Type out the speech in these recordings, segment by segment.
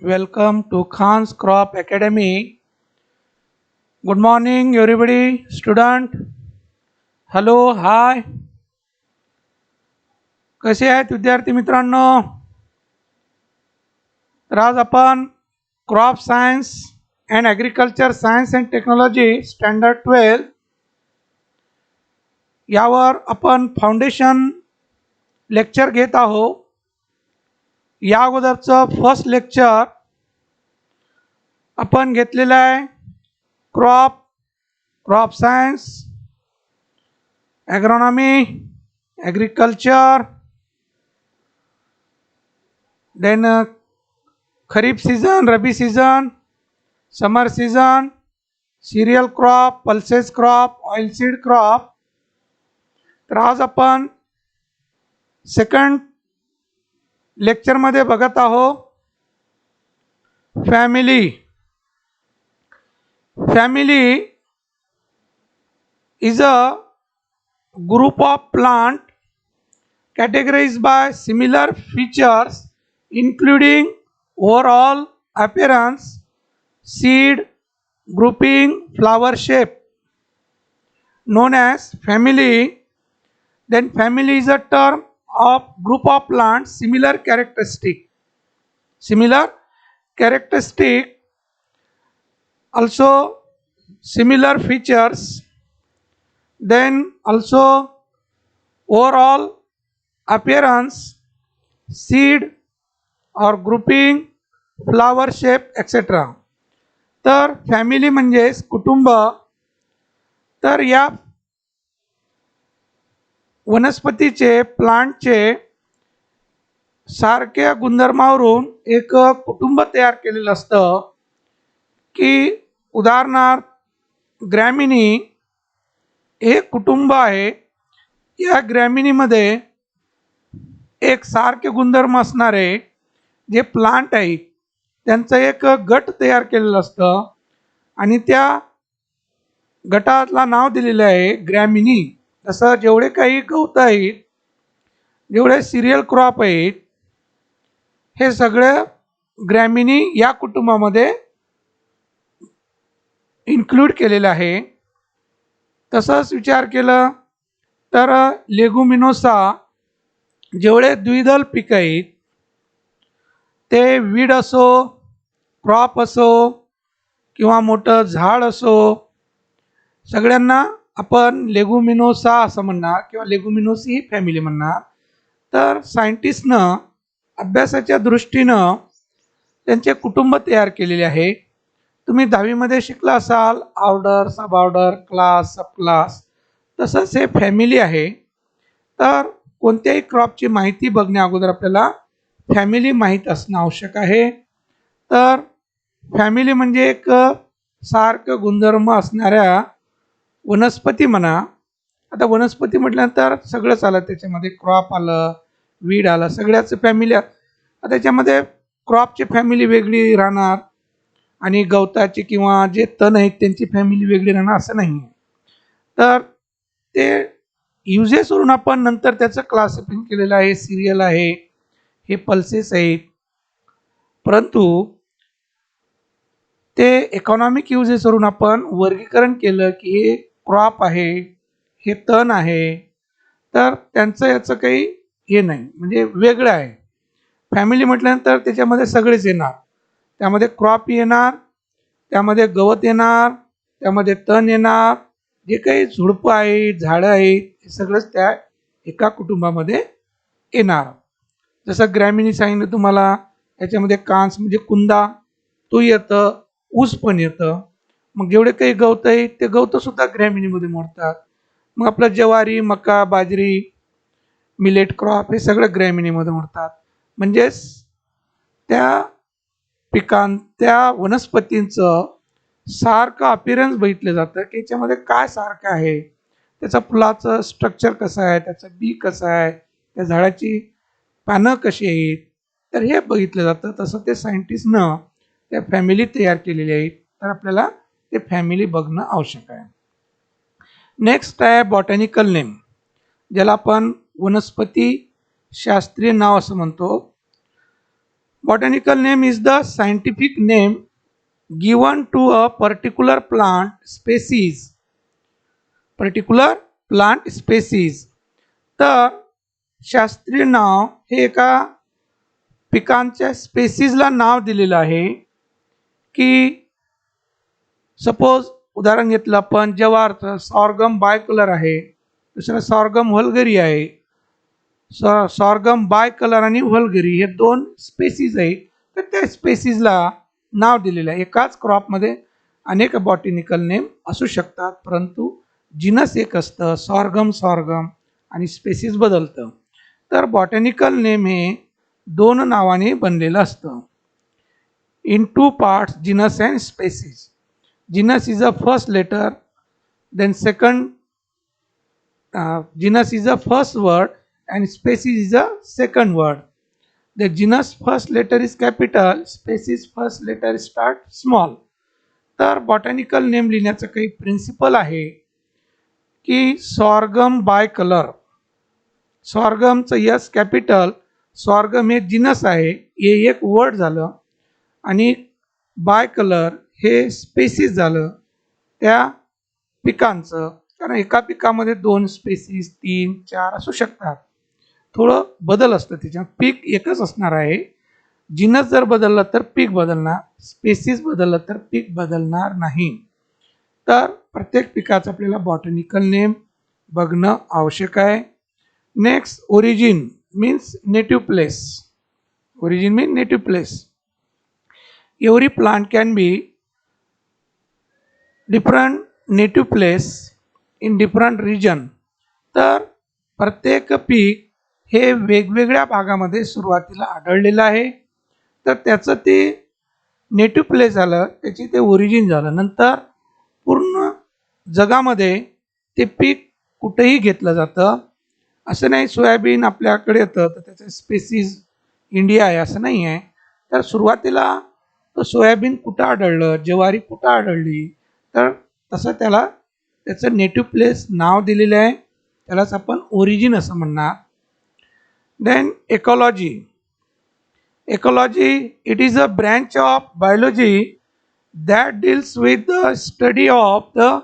Welcome to Khan's Crop Academy. Good morning, everybody. Student. Hello, hi. कसे आहेत विद्यार्थी मित्रांनो? तर आज आपण crop science and agriculture science and technology standard 12 यावर आपण फाउंडेशन लेक्चर घेत आहोत. या अगोदरचं फर्स्ट लेक्चर आपण घेतलेलं आहे crop science, agronomy, agriculture, then kharif season, rabi season, summer season, cereal crop, pulses crop, oilseed crop. तर आज आपण सेकंड लेक्चरमध्ये बघत आहोत family. Family is a group of plant categorized by similar features including overall appearance, seed, grouping, flower shape, known as family. Then family is a term of group of plants similar characteristic, also similar features, then also overall appearance, seed or grouping, flower shape, etc. तर family म्हणजेच कुटुंब. तर या वनस्पतीचे, प्लांटचे सारख्या गुणधर्मावरून एक कुटुंब तयार केलेलं असतं की उदाहरणार्थ ग्रॅमिनी हे कुटुंब आहे. या ग्रॅमिनीमध्ये एक सारखे गुणधर्म असणारे जे प्लांट आहेत त्यांचं एक गट तयार केलेलं असतं आणि त्या गटाला नाव दिलेलं आहे ग्रॅमिनी. तसं जेवढे काही गवत आहेत, जेवढे सिरियल क्रॉप आहेत, हे सगळे ग्रॅमिनी या कुटुंबामध्ये इन्क्लूड केलेलं आहे. तसंच विचार केलं तर लेगुमिनोसा जेवढे द्विदल पीक आहेत ते वीड असो, क्रॉप असो किंवा मोठं झाड असो, सगळ्यांना आपण लेगुमिनोसा असं म्हणणार किंवा लेगुमिनोसी फॅमिली म्हणणार. तर सायंटिस्टनं अभ्यासाच्या दृष्टीनं त्यांचे कुटुंब तयार केलेले आहे. तुम्ही 10वीमध्ये शिकला असाल ऑर्डर, सब ऑर्डर, क्लास, सब क्लास. तसंच हे फॅमिली आहे. तर कोणत्याही क्रॉपची माहिती बघण्या अगोदर आपल्याला फॅमिली माहीत असणं आवश्यक आहे. तर फॅमिली म्हणजे एक सारखं गुणधर्म असणाऱ्या वनस्पती म्हणा. आता वनस्पती म्हटल्यानंतर सगळंच आलं, त्याच्यामध्ये क्रॉप आलं, वीड आलं, सगळ्याच फॅमिली. आता त्याच्यामध्ये क्रॉपची फॅमिली वेगळी राहणार आणि गवताची किंवा जे तण आहेत त्यांची फॅमिली वेगळी राहणार असं नाही. तर ते युजेसवरून आपण नंतर त्याचं क्लासिफिकेशन केलेलं आहे. सिरियल आहे, हे पल्सेस आहेत, परंतु ते इकॉनॉमिक युजेसवरून आपण वर्गीकरण केलं की हे क्रॉप आहे, हे तण आहे. तर त्यांचं याचं काही हे नाही, म्हणजे वेगळं आहे. फॅमिली म्हटल्यानंतर त्याच्यामध्ये सगळेच येणार. त्यामध्ये क्रॉप येणार, त्यामध्ये गवत येणार, त्यामध्ये तण येणार, जे काही झुडपं आहेत, झाडं आहेत, हे सगळंच त्या एका कुटुंबामध्ये येणार. जसं ग्रॅमिनी सांगितलं तुम्हाला, याच्यामध्ये कांस म्हणजे कुंदा तो येतं, ऊस पण येतं. मग जेवढे काही गवत आहेत ते गवतंसुद्धा ग्रॅमिनीमध्ये मोडतात. मग आपलं ज्वारी, मका, बाजरी, मिलेट क्रॉप हे सगळं ग्रॅमिनीमध्ये मोडतात. म्हणजेच त्या त्या वनस्पतींचं सारखं अपिअरन्स बघितलं जातं की याच्यामध्ये काय सारखं आहे, त्याचं फुलाचं स्ट्रक्चर कसं आहे, त्याचं बी कसं आहे, त्या झाडाची पानं कशी आहेत, तर हे बघितलं जातं. तसं ते सायंटिस्टनं त्या फॅमिली तयार केलेली आहेत. तर आपल्याला ते फॅमिली बघणं आवश्यक आहे. नेक्स्ट आहे बॉटॅनिकल नेम, ज्याला आपण वनस्पती शास्त्रीय नाव असं म्हणतो. Botanical name is the scientific name given to a particular plant species. तर शास्त्रीय नाव हे एका पिकांच्या स्पेसीजला नाव दिलेलं आहे. की सपोज उदाहरण घेतलं आपण जवारचं सॉर्गम बायकलर आहे, दुसरं सॉर्गम व्हल्गरी आहे. सॉर्गम बायकलर आणि व्हल्गरी हे दोन स्पेसीज आहेत. तर त्या स्पेसीजला नाव दिलेलं आहे. एकाच क्रॉपमध्ये अनेक बॉटॅनिकल नेम असू शकतात, परंतु जिनस एक असतं, सॉर्गम आणि स्पेसीज बदलतं. तर बॉटॅनिकल नेम हे दोन नावाने बनलेलं असतं. In two parts, genus and species. Genus is the first letter, then second genus is the first word and species is the second word. The genus first letter is capital, species first letter start small. तर botanical name लिहिण्याचं काही principle आहे की sorghum bicolor, सॉर्गमचं S capital, sorghum हे genus आहे, हे एक वर्ड झालं, आणि बाय कलर हे स्पेसीज झालं त्या पिकांचं. कारण एका पिकामध्ये दोन स्पेसीज 3-4 असू शकतात, थोडं बदल असतं त्याच्यात. पीक एकच असणार आहे. जिनस जर बदललं तर पीक बदलणार, स्पेसीज बदललं तर पीक बदलणार नाही. तर प्रत्येक पिकाचं आपल्याला बॉटॅनिकल नेम बघणं आवश्यक आहे. Next, origin means native place. Origin means native place. Every plant can be different native place in different region. तर प्रत्येक पीक हे वेगवेगळ्या भागामध्ये सुरुवातीला आढळलेलं आहे. तर त्याचं ते नेटिव्ह प्लेस झालं, त्याची ते ओरिजिन झालं. नंतर पूर्ण जगामध्ये ते पीक कुठेही घेतलं जातं. असं नाही सोयाबीन आपल्याकडे येतं तर त्याचं स्पेसीज इंडिया आहे असं नाही आहे. तर सुरुवातीला तो सोयाबीन कुठं आढळलं, ज्वारी कुठं आढळली, तर तसं त्याला त्याचं नेटिव्ह प्लेस नाव दिलेलं आहे, त्यालाच आपण ओरिजिन असं म्हणणार. Then ecology. Ecology it is a branch of biology that deals with the study of the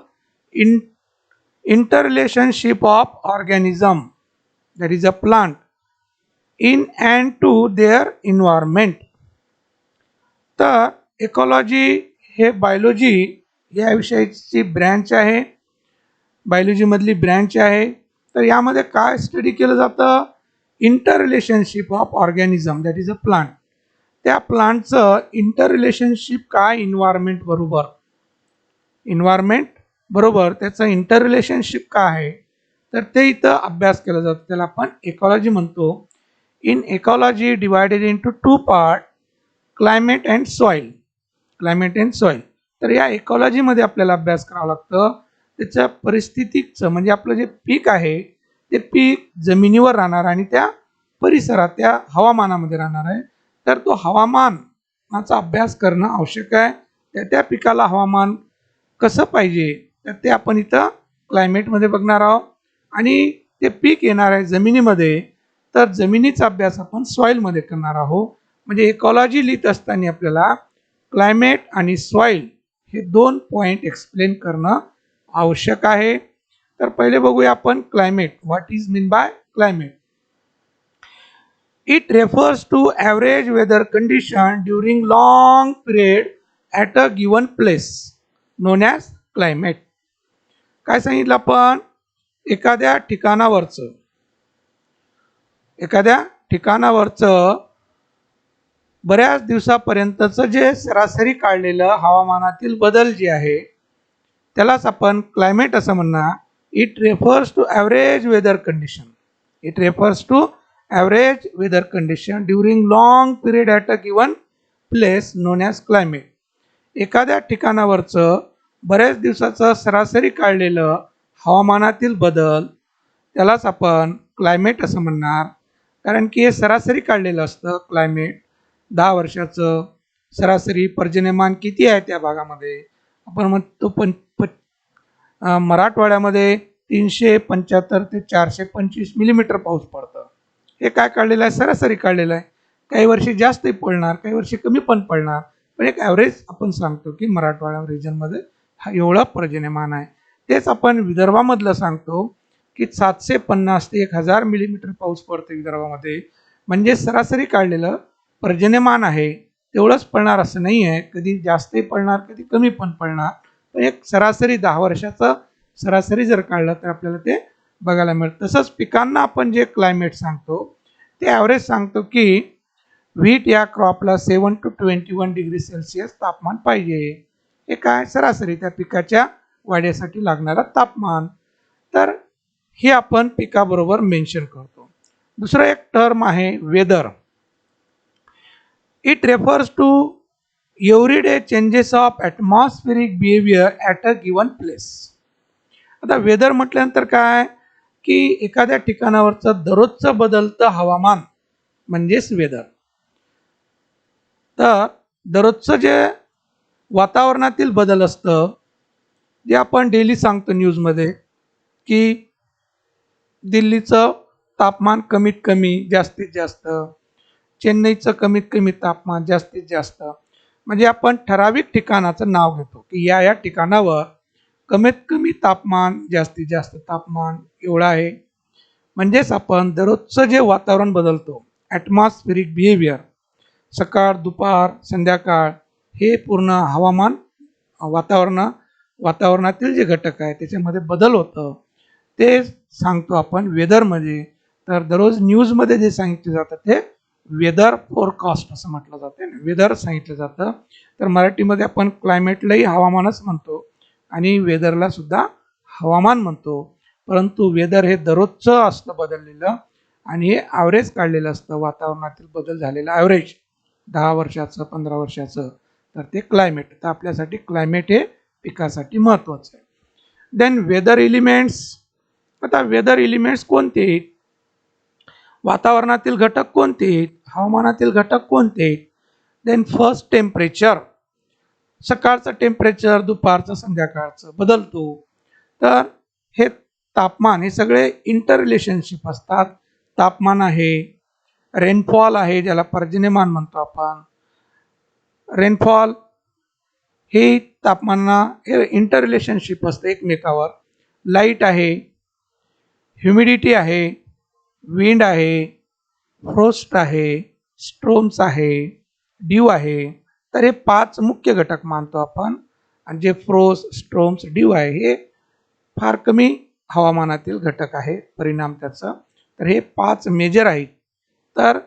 interrelationship of organism, that is a plant, in and to their environment. तर ecology हे biology या विषयाची branch आहे, बायोलॉजीमधली branch आहे. तर यामध्ये काय study केलं जातं? Inter relationship of organism, that is a plant. त्या प्लांटचं इंटर रिलेशनशिप काय इन्व्हायरमेंट बरोबर, इन्व्हायरमेंट बरोबर त्याचं इंटर रिलेशनशिप काय आहे, तर ते इथं अभ्यास केला जातो. त्याला आपण इकॉलॉजी म्हणतो. In ecology divided into 2 part, climate and soil. Climate and soil. तर या इकॉलॉजीमध्ये आपल्याला अभ्यास करावा लागतं त्याच्या परिस्थितीचं, म्हणजे आपलं जे पीक आहे ते पीक जमिनीवर राहणार आणि त्या परिसरात त्या हवामानामध्ये राहणार आहे. तर तो हवामानाचा अभ्यास करणं आवश्यक आहे. त्या पिकाला हवामान कसं पाहिजे तर ते आपण इथं क्लायमेटमध्ये बघणार आहोत. आणि ते पीक येणार आहे जमिनीमध्ये, तर जमिनीचा अभ्यास आपण सॉईलमध्ये करणार आहोत. म्हणजे इकॉलॉजी लिहित असताना आपल्याला क्लायमेट आणि सॉईल हे 2 पॉईंट एक्सप्लेन करणं आवश्यक आहे. तर पहिले बघूया आपण climate. What is mean by climate? It refers to average weather condition during long period at a given place known as climate. काय सांगितलं आपण? एखाद्या ठिकाणावरचं बऱ्याच दिवसापर्यंतचं जे सरासरी काढलेलं हवामानातील बदल जे आहे त्यालाच आपण क्लायमेट असं म्हणणार. It refers to average weather condition. It refers to average weather condition during long period at a given place known as climate. एखाद्या ठिकाणावरचं बऱ्याच दिवसाचं सरासरी काढलेलं हवामानातील बदल त्यालाच आपण क्लायमेट असं म्हणणार. कारण की हे सरासरी काढलेलं असतं क्लायमेट. 10 वर्षाचं सरासरी पर्जन्यमान किती आहे त्या भागामध्ये आपण म्हणतो. मराठवाड्यामध्ये 375 ते 425 मिलीमीटर पाऊस पडतं. हे काय काढलेलं आहे? सरासरी काढलेलं आहे. काही वर्षी जास्तही पडणार, काही वर्षी कमी पण पडणार, पण एक ॲव्हरेज आपण सांगतो की मराठवाडा रिजनमध्ये हा एवढा पर्जन्यमान आहे. तेच आपण विदर्भामधलं सांगतो की 750 ते 1000 मिलीमीटर पाऊस पडतो विदर्भामध्ये. म्हणजे सरासरी काढलेलं पर्जन्यमान आहे तेवढंच पडणार असं नाही आहे. कधी जास्तही पडणार, कधी कमी पण पडणार. पण एक सरासरी 10 वर्षाचं सरासरी जर काढलं तर आपल्याला ते बघायला मिळतं. तसंच पिकांना आपण जे क्लायमेट सांगतो ते ॲव्हरेज सांगतो की व्हीट या क्रॉपला 7 to 21 डिग्री सेल्सिअस तापमान पाहिजे. हे काय सरासरी त्या पिकाच्या वाढीसाठी लागणारं तापमान. तर हे आपण पिकाबरोबर मेन्शन करतो. दुसरं एक टर्म आहे weather. It refers to everyday changes of atmospheric behaviour at a given place. आता वेदर म्हटल्यानंतर काय की एखाद्या ठिकाणावरचं दररोजचं बदलतं हवामान म्हणजेच वेदर. तर दररोजचं जे वातावरणातील बदल असतं जे आपण डेली सांगतो न्यूजमध्ये की दिल्लीचं तापमान कमीत कमी जास्तीत जास्त, चेन्नईचं कमीत कमी तापमान जास्तीत जास्त. म्हणजे आपण ठराविक ठिकाणाचं नाव घेतो की या ठिकाणावर कमीत कमी तापमान जास्तीत जास्त तापमान एवढं आहे. म्हणजेच आपण दररोजचं जे वातावरण बदलतो ॲटमॉस्फेरिक बिहेवियर, सकाळ दुपार संध्याकाळ हे पूर्ण हवामान वातावरणातील जे घटक आहे त्याच्यामध्ये बदल होतं ते सांगतो आपण वेदरमध्ये. तर दररोज न्यूजमध्ये जे सांगितलं जातं ते वेदर फोरकास्ट असं म्हटलं जातं, वेदर सांगितलं जातं. तर मराठीमध्ये आपण क्लायमेटलाही हवामानच म्हणतो आणि वेदरला सुद्धा हवामान म्हणतो. परंतु वेदर हे दररोजचं असतं बदललेलं आणि हे ॲव्हरेज काढलेलं असतं, वातावरणातील बदल झालेलं ॲव्हरेज 10 वर्षाचं 15 वर्षाचं. तर ते क्लायमेट. तर आपल्यासाठी क्लायमेट हे पिकासाठी महत्त्वाचं आहे. Then weather elements. आता वेदर एलिमेंट्स कोणते आहेत, वातावरणातील घटक कोणते आहेत, हवामानातील घटक कोणते आहेत. Then first temperature. सकाळचं टेम्परेचर दुपारचं संध्याकाळचं बदलतो. तर हे तापमान हे सगळे इंटर रिलेशनशिप असतात. तापमान आहे, रेनफॉल आहे ज्याला पर्जन्यमान म्हणतो आपण. रेनफॉल हे तापमाना हे इंटर रिलेशनशिप असतं एकमेकावर. लाईट आहे, ह्युमिडिटी आहे, विंड आहे, फ्रोस्ट आहे, स्ट्रोम्स आहे, ड्यू आहे. तर हे 5 मुख्य घटक मानतो आपण. आणि जे फ्रोस्ट स्ट्रोम्स ड्यू आहे हे फार कमी हवामानातील घटक आहे परिणाम त्याचा. तर हे 5 मेजर आहेत. तर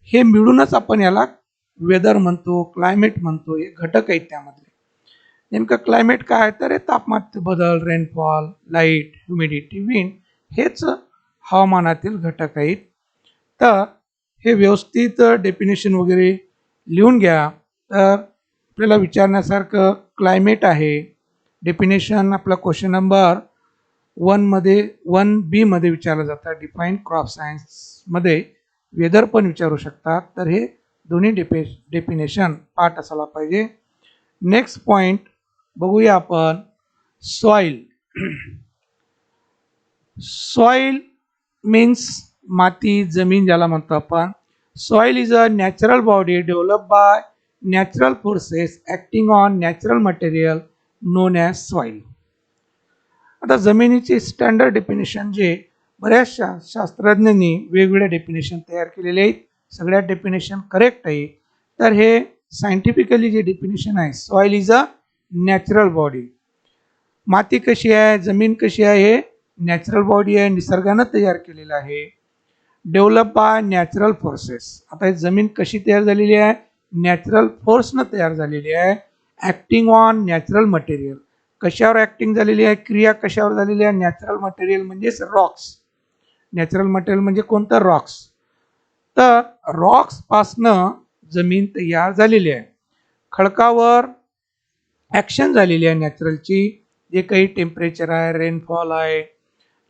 हे मिळूनच आपण याला वेदर म्हणतो, क्लायमेट म्हणतो. हे घटक आहेत त्यामधले. नेमकं क्लायमेट काय तर हे तापमानात बदल, रेनफॉल, लाईट, ह्युमिडिटी, विंड हेच हवामानातील घटक आहेत. तर हे व्यवस्थित डेफिनेशन वगैरे लिहून घ्या. तर आपल्याला विचारण्यासारखं क्लायमेट आहे. डेफिनेशन आपला क्वेश्चन नंबर 1B मध्ये विचारलं जातं. डिफाईन क्रॉप सायन्समध्ये वेदर पण विचारू शकतात. तर हे दोन्ही डेफिनेशन पाठ असायला पाहिजे. नेक्स्ट पॉईंट बघूया आपण सॉईल. सॉईल मीन्स माती, जमीन ज्याला म्हणतो आपण. Soil is a natural body develop by natural forces acting on natural material non as soil. आता जमिनीची स्टँडर्ड डेफिनेशन जे बऱ्याच शास्त्रज्ञांनी वेगवेगळ्या डेफिनेशन तयार केलेले आहेत. सगळ्या डेफिनेशन करेक्ट आहे. तर हे सायंटिफिकली जे डेफिनेशन आहे soil is a natural body. माती कशी आहे, जमीन कशी आहे, हे नॅचरल बॉडी आहे, निसर्गानं तयार केलेलं आहे. Develop by natural forces. आता ही जमीन कशी तयार झालेली आहे, नॅचरल फोर्सनं तयार झालेली आहे. Acting on natural material. कशावर ॲक्टिंग झालेली आहे, क्रिया कशावर झालेली आहे, नॅचरल मटेरियल म्हणजेच रॉक्स. नॅचरल मटेरियल म्हणजे कोणतं, रॉक्स. तर रॉक्सपासनं जमीन तयार झालेली आहे. खडकावर ॲक्शन झालेली आहे नॅचरलची. जे काही टेम्परेचर आहे, रेनफॉल आहे,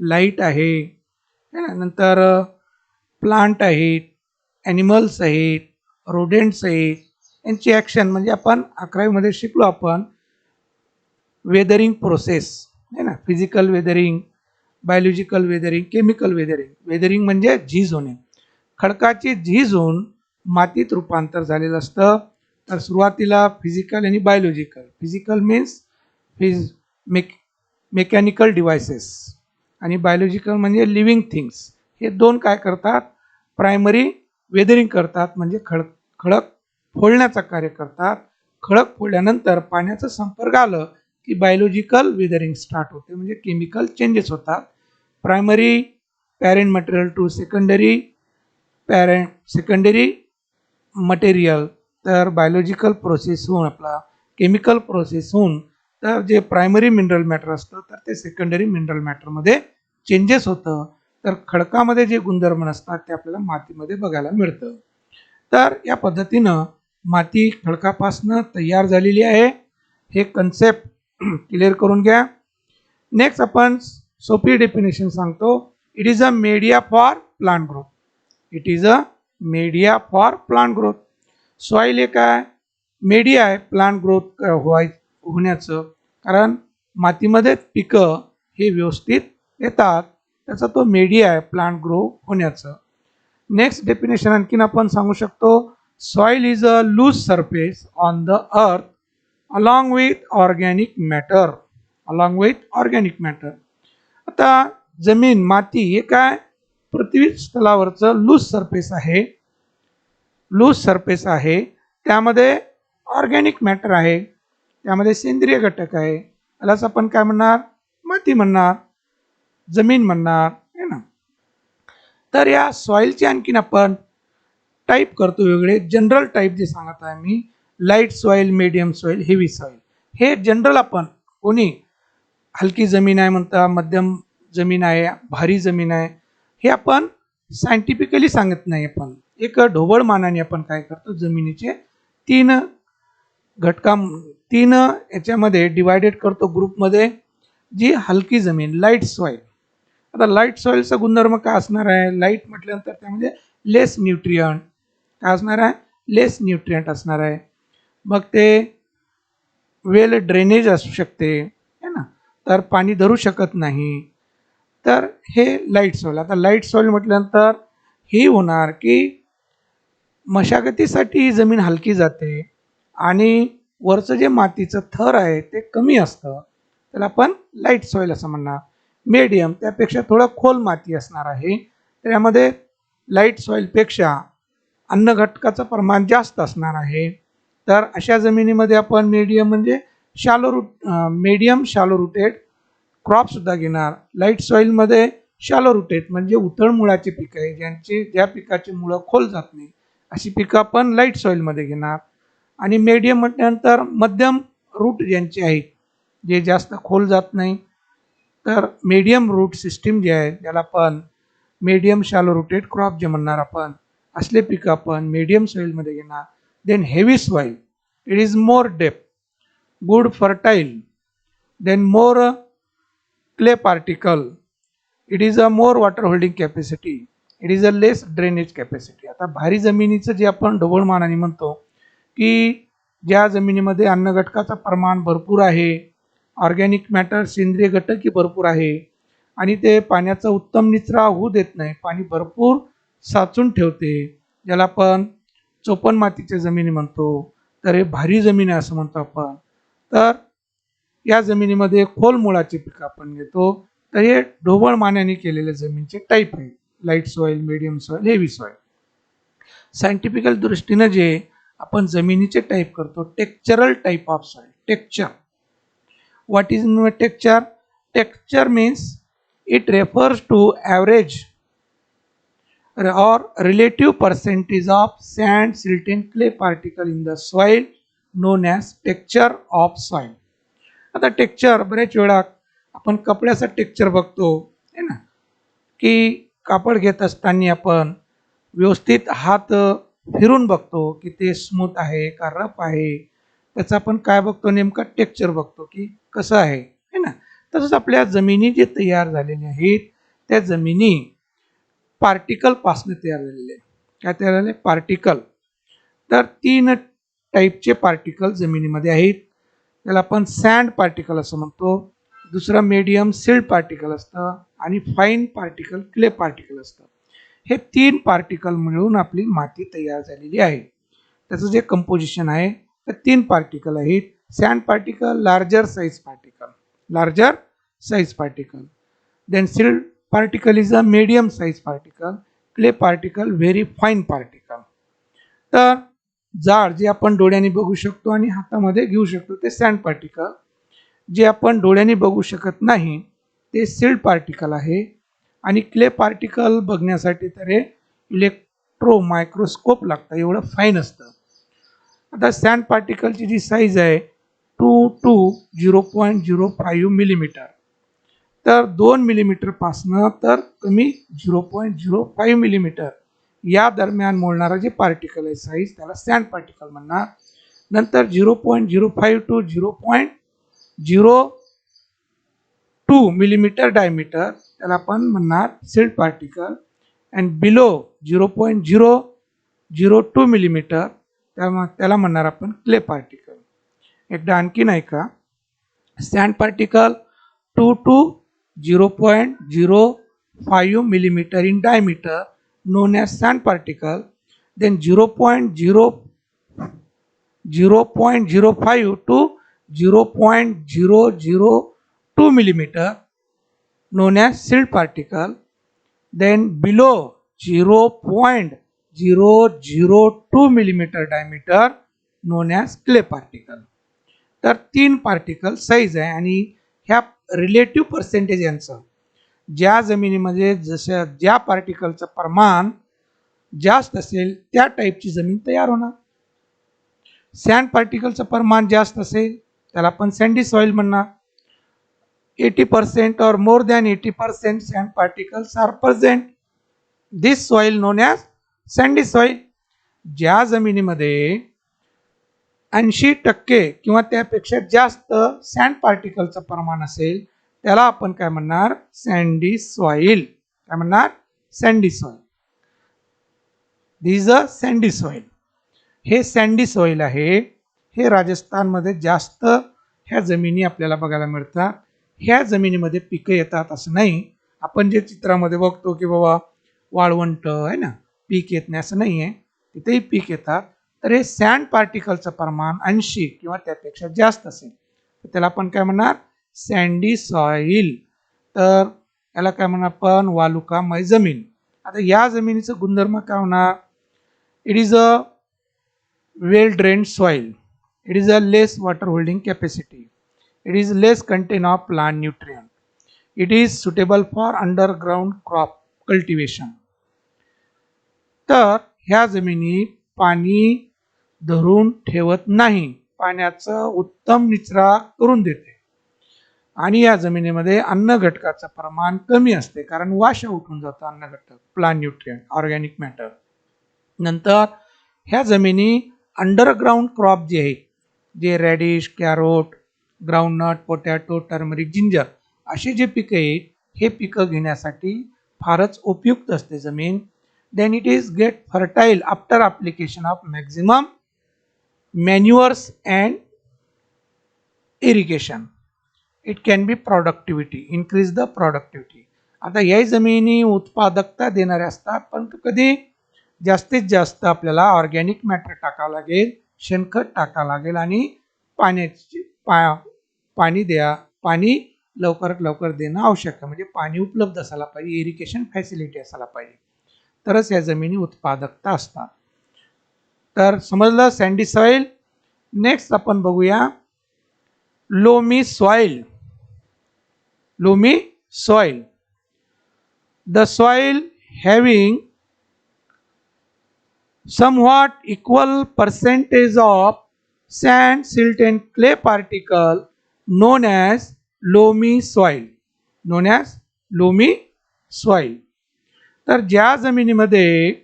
लाईट आहे, नंतर प्लांट आहेत, ॲनिमल्स आहेत, रोडेंट्स आहेत, यांची ॲक्शन म्हणजे आपण 11वीमध्ये शिकलो आपण वेदरिंग प्रोसेस आहे ना. Physical weathering, biological weathering, chemical weathering. Weathering म्हणजे झीज होणे. खडकाची झीज होऊन मातीत रूपांतर झालेलं असतं. तर सुरुवातीला फिजिकल आणि biological. Physical means phys mech mechanical devices आणि बायोलॉजिकल म्हणजे लिव्हिंग थिंग्स. हे दोन काय करतात, प्रायमरी वेदरिंग करतात, म्हणजे खडक फोडण्याचं कार्य करतात. खडक फोडल्यानंतर पाण्याचा संपर्क आलं की बायोलॉजिकल वेदरिंग स्टार्ट होते, म्हणजे केमिकल चेंजेस होतात. Primary parent material to secondary material. तर बायोलॉजिकल प्रोसेस होऊन आपला केमिकल प्रोसेस होऊन तर जे प्रायमरी मिनरल मॅटर असतं तर ते सेकंडरी मिनरल मॅटरमध्ये चेंजेस होतं. तर खडकामध्ये जे गुणधर्म असतात ते आपल्याला मातीमध्ये बघायला मिळतं. तर या पद्धतीनं माती खडकापासून तयार झालेली आहे, हे कन्सेप्ट क्लिअर करून घ्या. नेक्स्ट आपण सोपी डेफिनेशन सांगतो. It is a media for plant growth. It is a media for plant growth. Soil हे काय मीडिया आहे प्लांट ग्रोथ होण्याचं, कारण मातीमध्ये पिकं हे व्यवस्थित येतात, त्याचा तो मीडिया आहे प्लांट ग्रो होण्याचं. नेक्स्ट डेफिनेशन आणखीन आपण सांगू शकतो. Soil is a loose surface on the earth along with organic matter. Along with organic matter. आता जमीन माती हे काय पृथ्वी स्थलावरचं लूज सरफेस आहे. लूज सरफेस आहे, त्यामध्ये ऑर्गॅनिक मॅटर आहे, त्यामध्ये सेंद्रिय घटक आहे. यालाच आपण काय म्हणणार, माती म्हणणार, जमीन म्हणणार है ना. तर या सॉइलचे आणखीन आपण टाईप करतो वेगळे. जनरल टाईप जे सांगत आहे मी, light soil, medium soil, heavy soil. हे जनरल आपण कोणी हलकी जमीन आहे म्हणता, मध्यम जमीन आहे, भारी जमीन आहे, हे आपण सायंटिफिकली सांगत नाही. आपण एक ढोबळ मानाने आपण काय करतो, जमिनीचे तीन याच्यामध्ये डिवायडेड करतो ग्रुपमध्ये. जी हलकी जमीन लाईट सॉइल. आता लाईट सॉइलचा गुणधर्म काय असणार आहे, लाईट म्हटल्यानंतर त्यामध्ये लेस न्यूट्रियंट काय असणार आहे, लेस न्यूट्रियंट असणार आहे. मग ते वेल ड्रेनेज असू शकते है ना, तर पाणी धरू शकत नाही. तर हे लाईट सॉइल. आता लाईट सॉइल म्हटल्यानंतर ही होणार की मशागतीसाठी ही जमीन हलकी जाते आणि वरचं जे मातीचं थर आहे ते कमी असतं, त्याला आपण लाईट सॉइल असं म्हणणार. मीडियम त्यापेक्षा थोडं खोल माती असणार आहे, त्यामध्ये लाईट सॉइलपेक्षा अन्न घटकाचं प्रमाण जास्त असणार आहे. तर अशा जमिनीमध्ये आपण मीडियम म्हणजे मीडियम शॅलो रूटेड क्रॉप सुद्धा घेणार. लाईट सॉइलमध्ये शॅलो रूटेड म्हणजे उथळ मुळाची पिकं आहे, ज्या पिकाची मुळं खोल जात नाही, अशी पिकं आपण लाईट सॉइलमध्ये घेणार. आणि मीडियम म्हटल्यानंतर मध्यम रूट ज्यांचे आहेत, जे जास्त खोल जात नाही, तर मीडियम रूट सिस्टीम जे आहे त्याला आपण मीडियम शॅलो रूटेड क्रॉप जे म्हणणार आपण, असले पिकं आपण मीडियम सॉइलमध्ये घेणार. Then heavy soil, it is more depth, good fertile, then more clay particle, it is a more water holding capacity, it is a less drainage capacity. आता भारी जमिनीचं जे आपण ढोबळ मानाने म्हणतो की ज्या जमिनीमध्ये अन्न घटकाचं प्रमाण भरपूर आहे, ऑर्गॅनिक मॅटर सेंद्रिय घटकही भरपूर आहे आणि ते पाण्याचा उत्तम निचरा होऊ देत नाही, पाणी भरपूर साचून ठेवते, ज्याला आपण चोपण मातीच्या जमिनी म्हणतो. तर हे भारी जमीन आहे असं म्हणतो आपण. तर या जमिनीमध्ये खोल मुळाची पिकं आपण घेतो. तर हे ढोबळ मानाने केलेल्या जमिनीचे टाईप आहे, light soil, medium soil, heavy soil. Scientifical दृष्टीनं जे आपण जमिनीचे टाईप करतो, textural type of soil. Texture, what is texture? Texture means it refers to average or relative percentage of sand, silt and clay particle in the soil known as texture of soil. आता texture बरेच वेळा आपण कपड्याचा texture बघतो है ना, की कापड घेत असताना आपण व्यवस्थित हात फिरून बघतो की ते स्मूथ आहे का रफ आहे, त्याचा आपण काय बघतो, नेमका टेक्चर बघतो की कसं आहे है ना. तसंच आपल्या जमिनी जे तयार झालेल्या आहेत त्या जमिनी पार्टिकल पासून तयार झालेले. काय तयार झाले, पार्टिकल. तर तीन टाईपचे पार्टिकल जमिनीमध्ये आहेत. त्याला आपण सँड पार्टिकल असं म्हणतो, दुसरं मीडियम सिल्ट पार्टिकल असतं आणि फाईन पार्टिकल क्ले पार्टिकल असतं. हे 3 पार्टिकल मिळून आपली माती तयार झालेली आहे. त्याचं जे कंपोजिशन आहे ते 3 पार्टिकल आहेत. Sand particle, larger size particle, then silt particle is a medium size particle, clay particle very fine particle. तर जाड जे आपण डोळ्यांनी बघू शकतो आणि हातामध्ये घेऊ शकतो ते सँड पार्टिकल. जे आपण डोळ्यांनी बघू शकत नाही ते सिल्ट पार्टिकल आहे. आणि क्ले पार्टिकल बघण्यासाठी तर हे मायक्रोस्कोप लागतं, एवढं फाईन असतं. आता सँड पार्टिकलची जी साईज आहे 2 to 0.05 मिलीमीटर, तर 2 मिलीमीटरपासनं तर कमी 0.05 मिलीमीटर या दरम्यान मोडणारा जे पार्टिकल आहे साईज त्याला सँड पार्टिकल म्हणणार. नंतर 0.05 to 0.02 मिलीमीटर डायमीटर त्याला आपण म्हणणार silt particle. And below 0.002 millimetre त्याला म्हणणार आपण क्ले पार्टिकल. एकदा आणखीन ऐका. Sand particle 2 to 0.05 millimeter in diameter known as sand particle, then 0.05 to 0.002 millimeter known as silt particle, then below 0.002 millimeter diameter known as clay particle. तर 3 particle size आहे आणि ह्या रिलेटिव्ह पर्सेंटेज यांचं ज्या जमिनीमध्ये ज्या पार्टिकलचं प्रमाण जास्त असेल त्या टाईपची जमीन तयार होणार. सँड पार्टिकलचं प्रमाण जास्त असेल त्याला आपण सँडी सॉइल म्हणणार. 80% or more than 80% sand particles are present. This soil known as sandy soil. ज्या जमिनीमध्ये 80% किंवा त्यापेक्षा जास्त सँड पार्टिकलचं प्रमाण असेल त्याला आपण काय म्हणणार? Sandy soil. काय म्हणणार? Sandy soil. This is a sandy soil. हे सँडी सॉइल आहे. हे राजस्थानमध्ये जास्त ह्या जमिनी आपल्याला बघायला मिळतात. ह्या जमिनीमध्ये पिकं येतात असं नाही. आपण जे चित्रामध्ये बघतो की बाबा वाळवंट आहे ना, पीक येत नाही असं नाही आहे, तिथेही पीक येतात. तर हे सँड पार्टिकलचं प्रमाण 80 किंवा त्यापेक्षा जास्त असेल तर त्याला आपण काय म्हणणार? Sandy soil. तर याला काय म्हणणार आपण? वालुकामय जमीन. आता या जमिनीचं गुणधर्म काय होणार? It is a well drained soil. It is a less water holding capacity. It is less content of plant nutrient. It is suitable for underground crop cultivation. तर ह्या जमिनी पाणी धरून ठेवत नाही, पाण्याचं उत्तम निचरा करून देते. आणि या जमिनीमध्ये अन्न घटकाचं प्रमाण कमी असते कारण वाश उठून जातं अन्न घटक, प्लांट न्यूट्रिएंट, ऑर्गॅनिक मॅटर. नंतर ह्या जमिनी अंडरग्राउंड क्रॉप जे आहेत, जे radish, carrot, groundnut, potato, turmeric, ginger अशी जे पिकं आहेत हे पिकं घेण्यासाठी फारच उपयुक्त असते जमीन. Then it is get fertile after application of maximum manures and irrigation. It can be productivity, increase the productivity. आता या जमिनी उत्पादकता देणाऱ्या असतात, परंतु कधी जास्तीत जास्त आपल्याला ऑर्गॅनिक मॅटर टाकावं लागेल, शेणखत टाकावं लागेल आणि पाणी लवकरात लवकर देणं आवश्यक आहे. म्हणजे पाणी उपलब्ध असायला पाहिजे, इरिगेशन फॅसिलिटी असायला पाहिजे, तरच या जमिनी उत्पादकता असतात. तर समजलं सँडी सॉइल. नेक्स्ट आपण बघूया loamy soil. Loamy soil. The soil having somewhat equal percentage of sand, silt and clay particle known as loamy soil. known as loamy soil. तर ज्या जमिनीमध्ये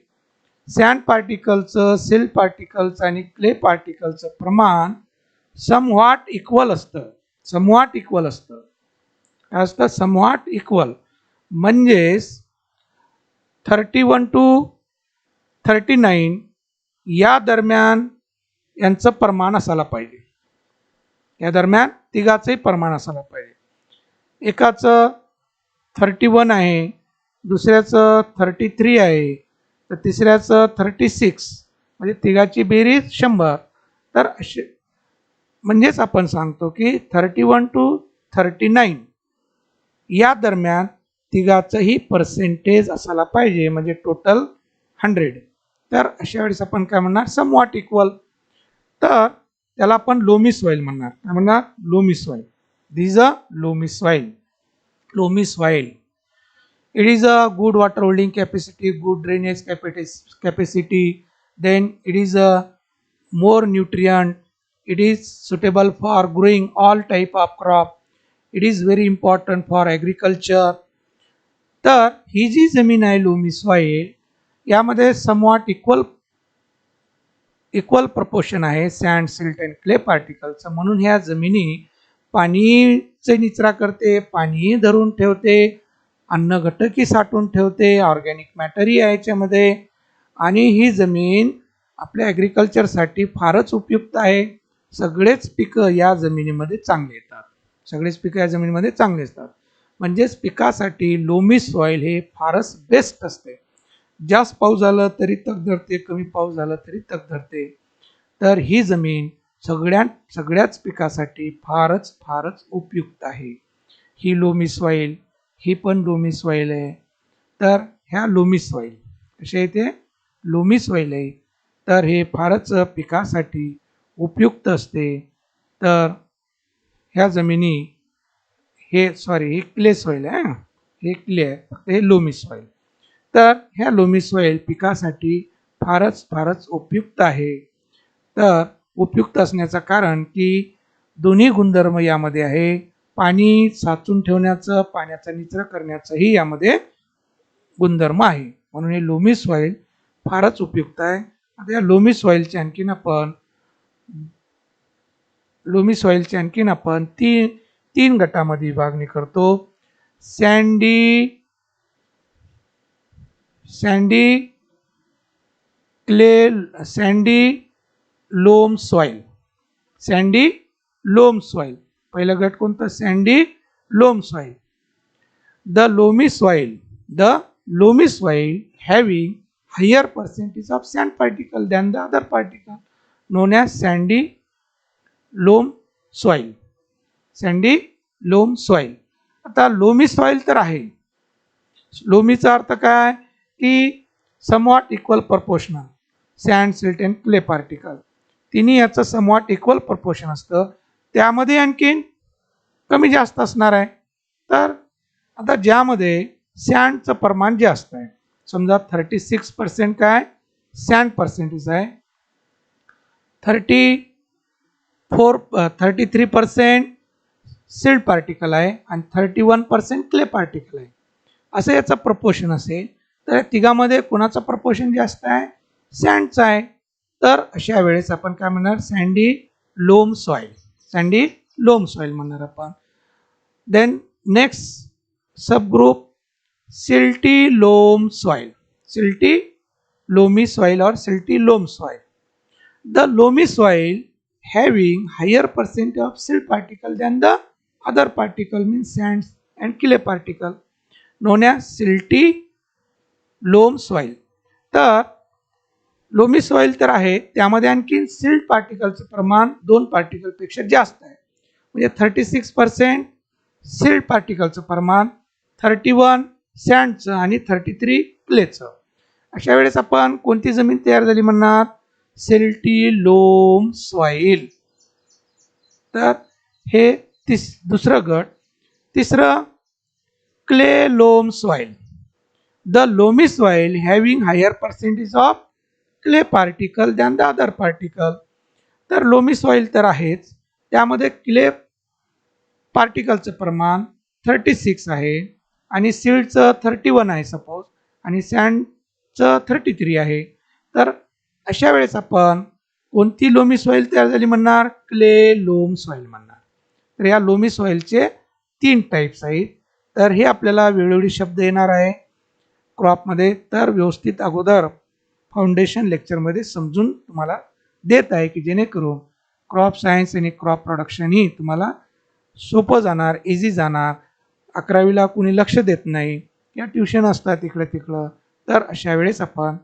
सँड पार्टिकलचं, सिल्ट पार्टिकलचं आणि क्ले पार्टिकलचं प्रमाण समव्हॉट इक्वल असतं. समव्हॉट equal असतं. काय असतं? समव्हॉट इक्वल म्हणजेच 31 to 39 या दरम्यान यांचं प्रमाण असायला पाहिजे. या दरम्यान तिघाचंही प्रमाण असायला पाहिजे. एकाचं 31 आहे, दुसऱ्याचं 33 आहे, तर तिसऱ्याचं 36, म्हणजे तिघाची बेरीज 100. तर असे म्हणजेच आपण सांगतो की 31 to 39 या दरम्यान तिघाचंही पर्सेंटेज असायला पाहिजे, म्हणजे टोटल 100. तर अशा वेळेस आपण काय म्हणणार, समवॉट इक्वल. तर त्याला आपण लोमी सॉइल म्हणणार. काय म्हणणार, loamy soil. This a loamy soil. Loamy soil, it is a good water holding capacity, good drainage capacity, then it is a more nutrient, it is suitable for growing all type of crop, it is very important for agriculture. तर ही जी जमीन आहे loamy soil, यामध्ये somewhat equal proportion आहे sand, silt and clay पार्टिकलचं. म्हणून ह्या जमिनी पाणीचे निचरा करते, पाणी धरून ठेवते, अन्न घटकही साठवून ठेवते, ऑर्गॅनिक मॅटरही आहे याच्यामध्ये, आणि ही जमीन आपल्या ॲग्रिकल्चरसाठी फारच उपयुक्त आहे. सगळेच पिकं या जमिनीमध्ये चांगले येतात. सगळेच पिकं या जमिनीमध्ये चांगले असतात. म्हणजेच पिकासाठी लोमी सॉइल हे फारच बेस्ट असते. जास्त पाऊस झाला तरी तग धरते, कमी पाऊस झाला तरी तग धरते. तर ही जमीन सगळ्याच पिकासाठी फारच उपयुक्त आहे. ही लोमी सॉइल, ही पण लोमी सॉइल आहे. तर ह्या लोमी सॉइल कशा येते, लोमी सॉइल आहे, तर हे फारच पिकासाठी उपयुक्त असते. तर ह्या जमिनी हे क्ले सॉइल आहे, हे क्ले आहे, फक्त हे लोमी सॉइल. तर ह्या लोमी सॉइल पिकासाठी फारच उपयुक्त आहे. तर उपयुक्त असण्याचं कारण की दोन्ही गुणधर्म यामध्ये आहे. पाणी साचून ठेवण्याचं, पाण्याचा निचरा करण्याचंही यामध्ये गुणधर्म आहे. म्हणून हे लोमी सॉइल फारच उपयुक्त आहे. आता या लोमी सॉइलचे आणखीन आपण तीन गटामध्ये विभागणी करतो. Sandy loam soil. पहिला गट कोणता, sandy loam soil. The loamy soil having higher percentage of sand particle than the other particle, known as sandy loam soil. आता लोमी सॉइल तर आहे. लोमीचा अर्थ काय की somewhat equal proportional sand, silt and clay particle. तिन्ही याचं somewhat equal proportion असतं. त्यामध्ये आणखीन कमी जास्त असणार आहे. तर आता ज्यामध्ये सॅन्डचं प्रमाण जास्त आहे, समजा 36% काय सॅन्ड पर्सेंटेज आहे, 33% सिल्ट पार्टिकल आहे आणि 31% क्ले पार्टिकल आहे, असं याचं प्रपोर्शन असेल, तर तिघामध्ये कोणाचं प्रपोर्शन जास्त आहे, सॅन्डचं आहे. तर अशा वेळेस आपण काय म्हणणार, सँडी लोम सॉइल म्हणणार आपण. Then next subgroup silty loamy soil or silty loam soil. The loamy soil having higher percentage of silt particle than the other particle, means sands and clay particle, known as silty loam soil. तर loamy soil तर आहे, त्यामध्ये आणखी silt पार्टिकलचं प्रमाण 2 particle पेक्षा जास्त आहे. म्हणजे 36% सिल्ट पार्टिकलचं प्रमाण, 31 सॅन्डचं आणि 33 क्लेचं. अशा वेळेस आपण कोणती जमीन तयार झाली म्हणणार, सिल्टी लोम सॉइल. तर हे दुसरं गट. तिसरं clay loam soil. The loamy soil having higher percentage of clay particle than the other particle. तर लोमी सॉइल तर आहेच, त्यामध्ये क्ले पार्टिकलचं प्रमाण 36 आहे आणि सिल्टचं 31 आहे सपोज, आणि सॅन्डचं 33 आहे. तर अशा वेळेस आपण कोणती लोमी सॉइल तयार झाली म्हणणार, क्ले लोम सॉइल म्हणणार. तर या लोमी सॉइलचे 3 टाईप्स आहेत. तर हे आपल्याला वेगवेगळे शब्द येणार आहे क्रॉपमध्ये. तर व्यवस्थित अगोदर फाउंडेशन लेक्चरमध्ये समजून तुम्हाला देत आहे की जेणेकरून क्रॉप सायन्स आणि क्रॉप प्रोडक्शन ही तुम्हाला सोपं जाणार, इझी जाणार. 11वीला कुणी लक्ष देत नाही, किंवा ट्युशन असतात इकडे तिकडं, तर अशा वेळेस आपण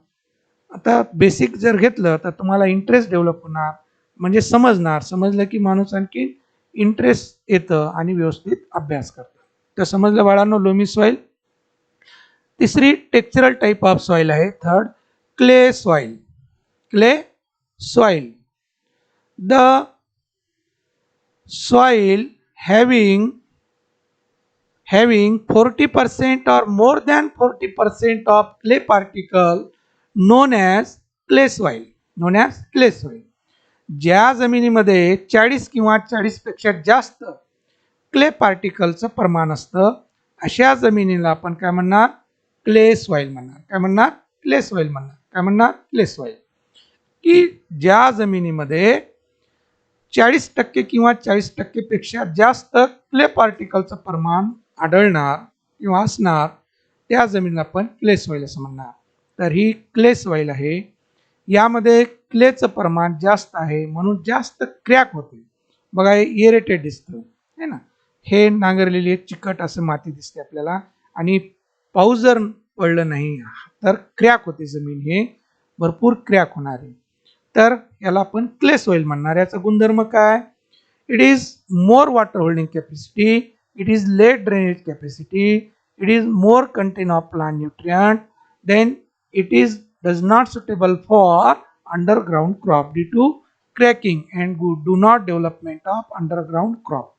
आता बेसिक जर घेतलं तर तुम्हाला इंटरेस्ट डेव्हलप होणार, म्हणजे समजलं की माणूस आणखी इंटरेस्ट येतं आणि व्यवस्थित अभ्यास करतं. तर समजलं बाळांनो लोमी सॉइल. तिसरी टेक्चरल टाइप ऑफ सॉइल आहे. Third clay soil. Clay soil, the soil having 40% or more than 40% of clay particle known as clay soil. ज्या जमिनीमध्ये 40 किंवा 40 पेक्षा जास्त क्ले पार्टिकलचं प्रमाण असतं, अशा जमिनीला आपण काय म्हणणार? क्ले सॉइल म्हणणार. काय म्हणणार? क्ले सॉइल म्हणणार. काय म्हणणार? Clay soil. की ज्या जमिनीमध्ये 40% किंवा 40% पेक्षा जास्त क्ले पार्टिकलचं प्रमाण आढळणार किंवा असणार, त्या जमिनीला आपण क्ले सॉइल असं म्हणणार. तर ही क्ले सॉइल आहे. यामध्ये क्लेचं प्रमाण जास्त आहे म्हणून जास्त क्रॅक होते. बघा हे इरिटेट दिसतं है ना, हे नांगरलेली चिकट असं माती दिसते आपल्याला, आणि पाऊस जर पडलं नाही तर क्रॅक होते जमीन, हे भरपूर क्रॅक होणार आहे. तर याला आपण क्ले सॉइल म्हणणार. याचा गुणधर्म काय? It is more water holding capacity, it is late drainage capacity, it is more content of plant nutrient, then it is does not suitable for underground crop due to cracking and do not development of underground crop.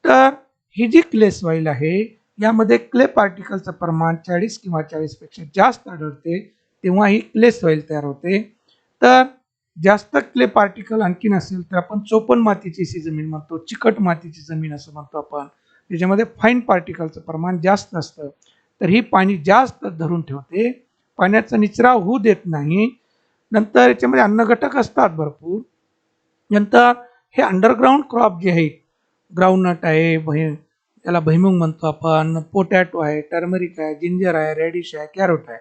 तर ही जी clay soil आहे यामध्ये clay पार्टिकलचं प्रमाण 40 किंवा 40 पेक्षा जास्त आढळते, तेव्हा ही क्ले सॉइल तयार होते. तर जास्त क्ले पार्टिकल आणखी नसेल तर आपण चोपण मातीची जमीन म्हणतो, चिकट मातीची जमीन असं म्हणतो आपण. त्याच्यामध्ये फाईन पार्टिकलचं प्रमाण जास्त असतं, तर ही पाणी जास्त धरून ठेवते, पाण्याचा निचरा होऊ देत नाही. नंतर याच्यामध्ये अन्नघटक असतात भरपूर. नंतर हे अंडरग्राउंड क्रॉप जे आहेत, ग्राउंडनट आहे, त्याला भुईमुग म्हणतो आपण, पोटॅटो आहे, टर्मरिक आहे, जिंजर आहे, रेडिश आहे, कॅरोट आहे,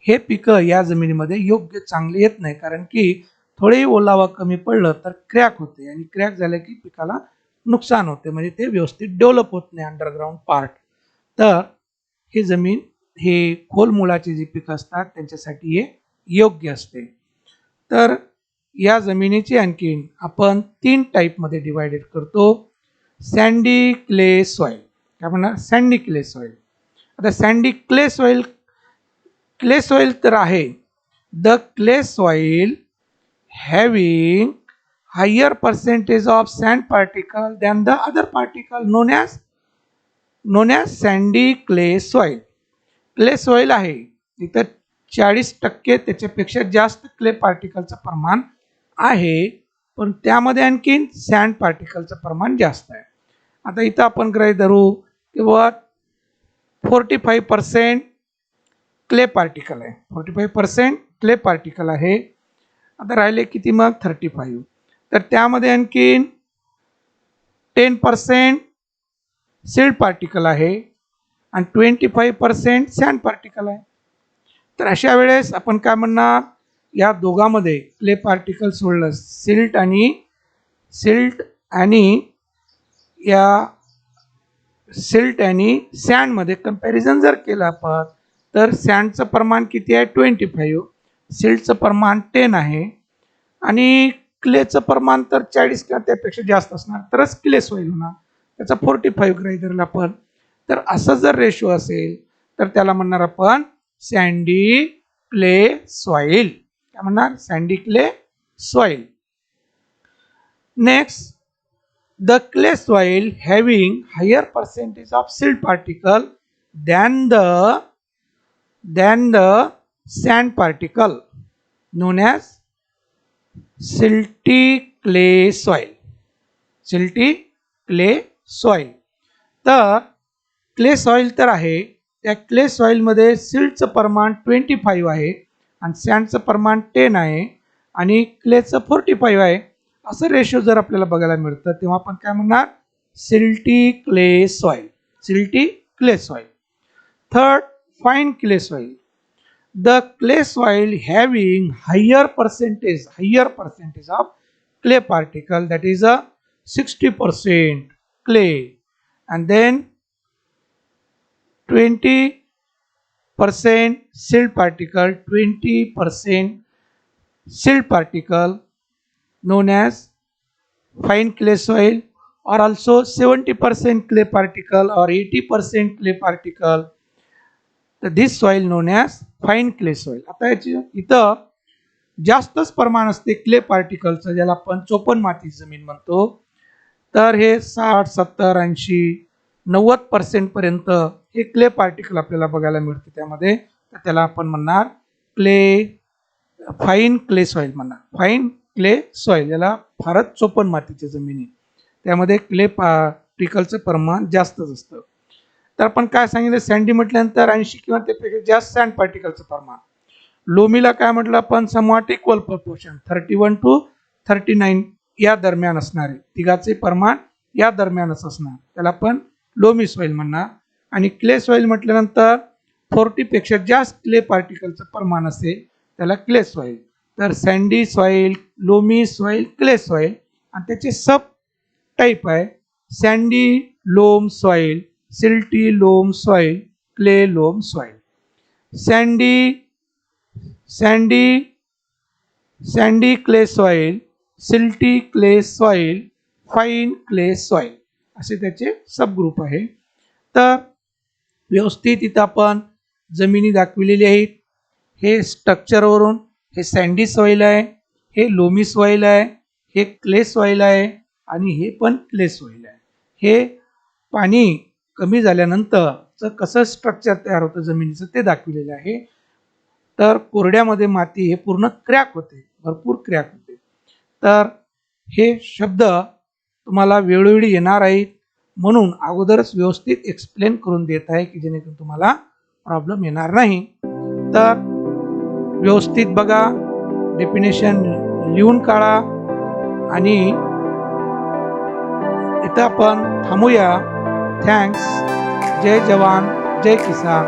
हे पिकं या जमिनीमध्ये योग्य चांगले येत नाही, कारण की थोडेही ओलावा कमी पडलं तर क्रॅक होते, आणि क्रॅक झालं की पिकाला नुकसान होते, म्हणजे ते व्यवस्थित डेव्हलप होत नाही अंडरग्राउंड पार्ट. तर ही जमीन हे खोल मुळाचे जे पिकं असतात त्यांच्यासाठी हे योग्य असते. तर या जमिनीची आणखीन आपण 3 टाईपमध्ये डिवायडेड करतो. Sandy clay soil. काय म्हणणार? Sandy clay soil. आता सँडी क्ले सॉइल तर आहे the clay soil having higher percentage of sand particle than the other particle known as sandy clay soil. Clay soil आहे तिथं 40% त्याच्यापेक्षा जास्त क्ले पार्टिकलचं प्रमाण आहे, पण त्यामध्ये आणखीन सँड पार्टिकलचं प्रमाण जास्त आहे. आता इथं आपण गृहीत धरू किंवा 45% क्ले पार्टिकल आहे, 45% क्ले पार्टिकल आहे. आता राहिले किती मग? 35. तर त्यामध्ये आणखीन 10% सिल्ट पार्टिकल आहे आणि 25% सँड पार्टिकल आहे. तर अशा वेळेस आपण काय म्हणणार? या दोघांमध्ये क्ले पार्टिकल सोडलं, सिल्ट आणि सँडमध्ये कंपॅरिझन जर केलं आपण, तर सँडचं प्रमाण किती आहे? 25. सिल्टचं प्रमाण 10 आहे, आणि क्लेचं प्रमाण तर 40 किंवा त्यापेक्षा जास्त असणार, तरच क्ले सॉइल होणार. त्याचा 45 गृहीत धरला आपण. तर असं जर रेशो असेल तर त्याला म्हणणार आपण सँडी क्ले सॉइल. काय म्हणणार? Sandy clay soil. Next, the clay soil having higher percentage of silt particle than the sand particle known as silty clay soil. Silty clay soil. तर क्ले सॉइल तर आहे, त्या क्ले सॉइलमध्ये सिल्टचं प्रमाण 25 आहे आणि सँडचं प्रमाण 10 आहे आणि क्लेचं 45 आहे. असं रेशो जर आपल्याला बघायला मिळतं तेव्हा आपण काय म्हणणार? Silty clay soil. Silty clay soil. Third, fine clay soil. The clay soil having higher percentage of clay particle, that is a 60% clay, and then 20 percent silt particle, 20% silt particle known as fine clay soil, or also 70% clay particle or 80% clay particle. तर this soil known as fine clay soil. आता याची इथं जास्तच प्रमाण असते clay पार्टिकलचं, ज्याला आपण चोपन माती जमीन म्हणतो. तर हे 60, 70, 80, 90% पर्यंत हे क्ले पार्टिकल आपल्याला बघायला मिळते त्यामध्ये. तर त्याला आपण म्हणणार क्ले, फाईन क्ले सॉइल म्हणणार. फाईन क्ले सॉइल याला फारच चोपन मातीच्या जमिनी, त्यामध्ये क्ले पार्टिकलचं प्रमाण जास्तच असतं. तर आपण काय सांगितलं, सँडी म्हटल्यानंतर 80 किंवा त्यापेक्षा जास्त सँड पार्टिकलचं प्रमाण. लोमीला काय म्हटलं आपण, समवॉट इक्वल प्रपोर्शन 31 to 39 या दरम्यान असणारे, तिघाचे प्रमाण या दरम्यानच असणार, त्याला आपण लोमी सॉइल म्हणणार. आणि क्ले सॉइल म्हटल्यानंतर 40 पेक्षा जास्त क्ले पार्टिकलचं प्रमाण असेल त्याला क्ले सॉइल. तर sandy soil, loamy soil, clay soil. आणि त्याचे सब टाईप आहे sandy loam soil, silty loam soil, clay loam soil. Sandy clay soil, silty clay soil, fine clay soil असे त्याचे सब ग्रुप आहे. तर व्यवस्थित इथं आपण जमिनी दाखविलेली आहेत. हे स्ट्रक्चरवरून हे सँडी सॉइल आहे, हे लोमी सॉइल आहे, हे क्ले सॉइल आहे आणि हे पण क्ले सॉइल आहे. हे पाणी कमी झाल्यानंतर कसं स्ट्रक्चर तयार होतं जमिनीचं ते दाखविलेलं आहे. तर कोरड्यामध्ये माती हे पूर्ण क्रॅक होते, भरपूर क्रॅक होते. तर हे शब्द तुम्हाला वेळोवेळी येणार आहेत, म्हणून अगोदरच व्यवस्थित एक्सप्लेन करून देत आहे की जेणेकरून तुम्हाला प्रॉब्लेम येणार नाही. तर व्यवस्थित बघा, डेफिनेशन लिहून काढा आणि इथं आपण थांबूया. थँक्स. जय जवान, जय किसान.